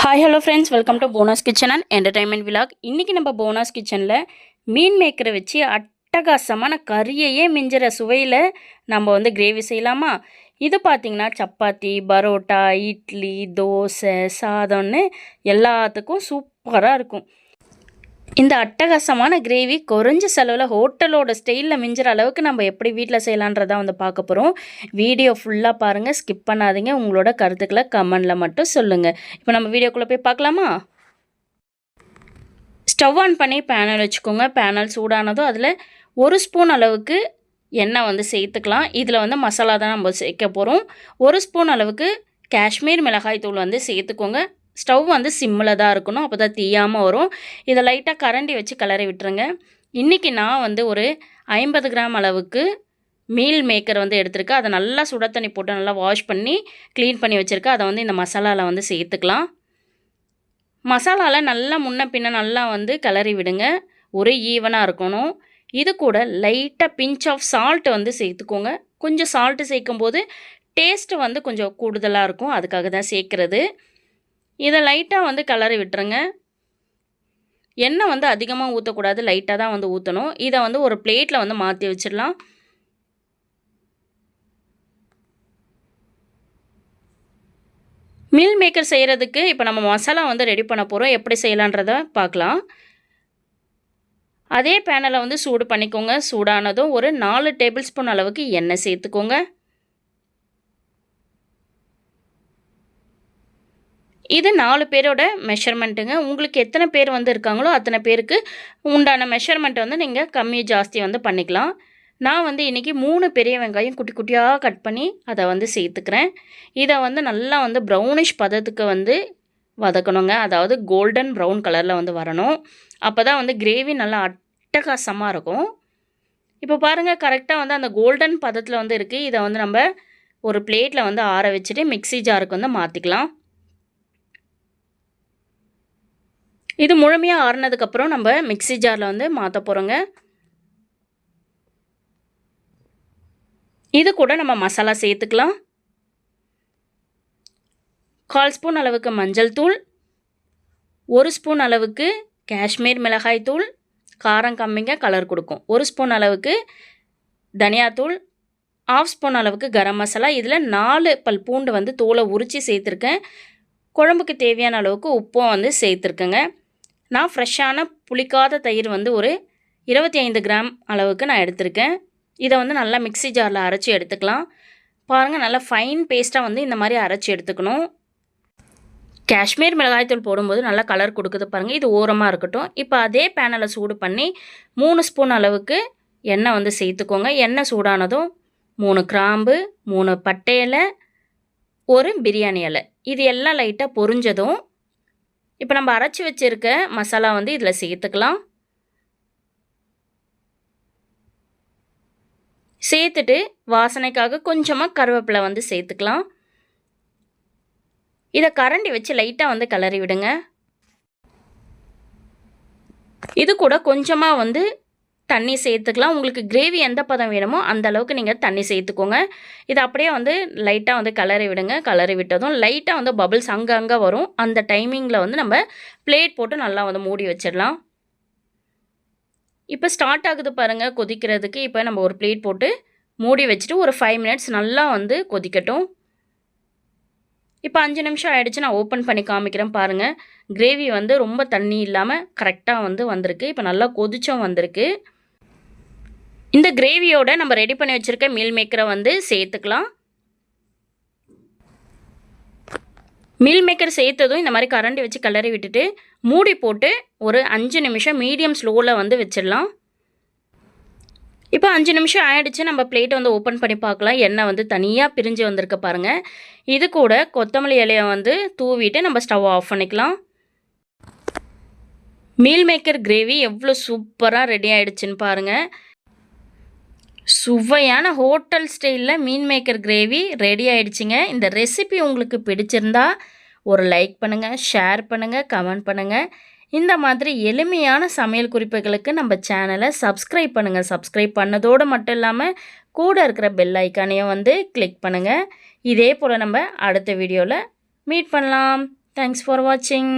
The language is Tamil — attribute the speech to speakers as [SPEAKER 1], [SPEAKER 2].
[SPEAKER 1] Hi hello friends, welcome to bonus kitchen and entertainment vlog. இன்றைக்கி நம்ம போனஸ் கிச்சனில் மீன் மேக்கரை வச்சு அட்டகாசமான கறியையே மிஞ்சிற சுவையில் நம்ம கிரேவி செய்யலாமா? இது பார்த்திங்கன்னா சப்பாத்தி, பரோட்டா, இட்லி, தோசை, சாதம்னு எல்லாத்துக்கும் சூப்பராக இருக்கும். இந்த அட்டகாசமான கிரேவி குறைஞ்ச செலவில் ஹோட்டலோட ஸ்டைலில் மிஞ்சிற அளவுக்கு நம்ம எப்படி வீட்டில் செய்யலான்றதான் பார்க்க போகிறோம். வீடியோ ஃபுல்லாக பாருங்கள், ஸ்கிப் பண்ணாதீங்க. உங்களோட கருத்துக்களை கமெண்டில் மட்டும் சொல்லுங்கள். இப்போ நம்ம வீடியோக்குள்ளே போய் பார்க்கலாமா? ஸ்டவ் ஆன் பண்ணி பேனல் வச்சுக்கோங்க. பேனல் சூடானதும் அதில் 1 ஸ்பூன் அளவுக்கு எண்ணெய் சேர்த்துக்கலாம். இதில் மசாலா தான் நம்ம சேர்க்க போகிறோம். 1 ஸ்பூன் அளவுக்கு காஷ்மீர் மிளகாய் தூள் சேர்த்துக்கோங்க. ஸ்டவ் சிம்மில் தான் இருக்கணும், அப்போ தான் தீயாமல் வரும். இதை லைட்டாக கரண்டி வச்சு கிளறி விட்டுருங்க. இன்றைக்கி நான் ஒரு 50 கிராம் அளவுக்கு மீல் மேக்கர் எடுத்திருக்கேன். அதை நல்லா சுட தண்ணி போட்டு நல்லா வாஷ் பண்ணி க்ளீன் பண்ணி வச்சுருக்கேன். அதை இந்த மசாலாவில் சேர்த்துக்கலாம். மசாலாவில் நல்லா முன்ன பின்ன நல்லா கிளறி விடுங்க. ஒரு ஈவனாக இருக்கணும். இது கூட லைட்டாக பிஞ்ச் ஆஃப் சால்ட் சேர்த்துக்கோங்க. கொஞ்சம் சால்ட்டு சேர்க்கும்போது டேஸ்ட்டு கொஞ்சம் கூடுதலாக இருக்கும், அதுக்காக தான் சேர்க்குறது. இதை லைட்டாக கிளறி விட்டுருங்க. எண்ணெய் அதிகமாக ஊற்றக்கூடாது, லைட்டாக தான் ஊற்றணும். இதை ஒரு பிளேட்டில் மாற்றி வச்சிடலாம். மீல் மேக்கர் செய்கிறதுக்கு இப்போ நம்ம மசாலா ரெடி பண்ண போகிறோம். எப்படி செய்யலான்றதை பார்க்கலாம். அதே பேனில் சூடு பண்ணிக்கோங்க. சூடானதும் ஒரு 4 டேபிள் ஸ்பூன் அளவுக்கு எண்ணெய் சேர்த்துக்கோங்க. இது 4 பேரோட மெஷர்மெண்ட்டுங்க. உங்களுக்கு எத்தனை பேர் இருக்காங்களோ அத்தனை பேருக்கு உண்டான மெஷர்மெண்ட் நீங்கள் கம்மி ஜாஸ்தி பண்ணிக்கலாம். நான் இன்றைக்கி 3 பெரிய வெங்காயம் குட்டி குட்டியாக கட் பண்ணி அதை சேர்த்துக்கிறேன். இதை நல்லா ப்ரௌனிஷ் பதத்துக்கு வதக்கணுங்க. அதாவது கோல்டன் ப்ரௌன் கலரில் வரணும். அப்போ தான் கிரேவி நல்லா அட்டகாசமாக இருக்கும். இப்போ பாருங்கள், கரெக்டாக அந்த கோல்டன் பதத்தில் இருக்குது. இதை நம்ம ஒரு பிளேட்டில் ஆற வச்சுட்டு மிக்ஸி ஜாருக்கு மாற்றிக்கலாம். இது முழுமையாக ஆறுனதுக்கப்புறம் நம்ம மிக்ஸி ஜாரில் மாற்ற போகிறோங்க. இது கூட நம்ம மசாலா சேர்த்துக்கலாம். 1/4 ஸ்பூன் அளவுக்கு மஞ்சள் தூள், 1 ஸ்பூன் அளவுக்கு காஷ்மீர் மிளகாய் தூள், காரம் கம்மிங்க, கலர் கொடுக்கும். 1 ஸ்பூன் அளவுக்கு தனியாத்தூள், 1/2 ஸ்பூன் அளவுக்கு கரம் மசாலா. இதில் 4 பல் பூண்டு தோலை உரித்து சேர்த்துருக்கேன். குழம்புக்கு தேவையான அளவுக்கு உப்பும் சேர்த்துருக்கேங்க. நான் ஃப்ரெஷ்ஷான புளிக்காத தயிர் ஒரு 25 கிராம் அளவுக்கு நான் எடுத்திருக்கேன். இதை நல்லா மிக்ஸி ஜாரில் அரைச்சி எடுத்துக்கலாம். பாருங்கள், நல்லா ஃபைன் பேஸ்ட்டாக இந்த மாதிரி அரைச்சி எடுத்துக்கணும். காஷ்மீர் மிளகாய்த்தூள் போடும்போது நல்லா கலர் கொடுக்குது பாருங்கள். இது ஓரமாக இருக்கட்டும். இப்போ அதே பேனில் சூடு பண்ணி 3 ஸ்பூன் அளவுக்கு எண்ணெய் சேர்த்துக்கோங்க. எண்ணெய் சூடானதும் 3 கிராம்பு, 3 பட்டை இலை, 1 பிரியாணி இலை, இது எல்லாம் லைட்டாக பொரிஞ்சதும் இப்போ நம்ம அரைச்சி வச்சுருக்க மசாலா இதில் சேர்த்துக்கலாம். சேர்த்துட்டு வாசனைக்காக கொஞ்சமாக கருவேப்பிலை சேர்த்துக்கலாம். இதை கரண்டி வச்சு லைட்டாக கிளறி விடுங்க. இது கூட கொஞ்சமாக தண்ணி சேர்த்துக்கலாம். உங்களுக்கு கிரேவி எந்த பதம் வேணுமோ அந்த அளவுக்கு நீங்கள் தண்ணி சேர்த்துக்கோங்க. இதை அப்படியே லைட்டாக கிளறி விடுங்க. கிளறி விட்டதும் லைட்டாக பபிள்ஸ் அங்கே வரும். அந்த டைமிங்கில் நம்ம பிளேட் போட்டு நல்லா மூடி வச்சிடலாம். இப்போ ஸ்டார்ட் ஆகுது பாருங்கள் கொதிக்கிறதுக்கு. இப்போ நம்ம ஒரு பிளேட் போட்டு மூடி வச்சுட்டு ஒரு 5 மினிட்ஸ் நல்லா கொதிக்கட்டும். இப்போ 5 நிமிஷம் ஆகிடுச்சு. நான் ஓப்பன் பண்ணி காமிக்கிறேன் பாருங்கள். கிரேவி ரொம்ப தண்ணி இல்லாமல் கரெக்டாக வந்திருக்கு. இப்போ நல்லா கொதிச்சும் வந்திருக்கு. இந்த கிரேவியோட நம்ம ரெடி பண்ணி வச்சுருக்க மீல் மேக்கரை சேர்த்துக்கலாம். மீல் மேக்கர் சேர்த்ததும் இந்த மாதிரி கரண்டி வச்சு கிளறி விட்டுட்டு மூடி போட்டு ஒரு 5 நிமிஷம் மீடியம் ஸ்லோவில் வச்சிடலாம். இப்போ 5 நிமிஷம் ஆகிடுச்சு. நம்ம பிளேட்டை ஓப்பன் பண்ணி பார்க்கலாம். எண்ணெய் தனியாக பிரிஞ்சு வந்திருக்க பாருங்கள். இது கூட கொத்தமல்லி இலையை தூவிட்டு நம்ம ஸ்டவ் ஆஃப் பண்ணிக்கலாம். மீல் மேக்கர் கிரேவி எவ்வளோ சூப்பராக ரெடி ஆகிடுச்சின்னு பாருங்கள். சுவையான ஹோட்டல் ஸ்டைலில் மீன் மேக்கர் கிரேவி ரெடி ஆகிடுச்சிங்க. இந்த ரெசிபி உங்களுக்கு பிடிச்சிருந்தா ஒரு லைக் பண்ணுங்கள், ஷேர் பண்ணுங்கள், கமெண்ட் பண்ணுங்கள். இந்த மாதிரி எளிமையான சமையல் குறிப்புகளுக்கு நம்ம சேனலை சப்ஸ்கிரைப் பண்ணுங்கள். சப்ஸ்கிரைப் பண்ணதோடு மட்டும் இல்லாமல் கூட இருக்கிற பெல் ஐக்கானையும் கிளிக் பண்ணுங்கள். இதே போல் நம்ம அடுத்த வீடியோவில் மீட் பண்ணலாம். தேங்க்ஸ் ஃபார் வாட்சிங்.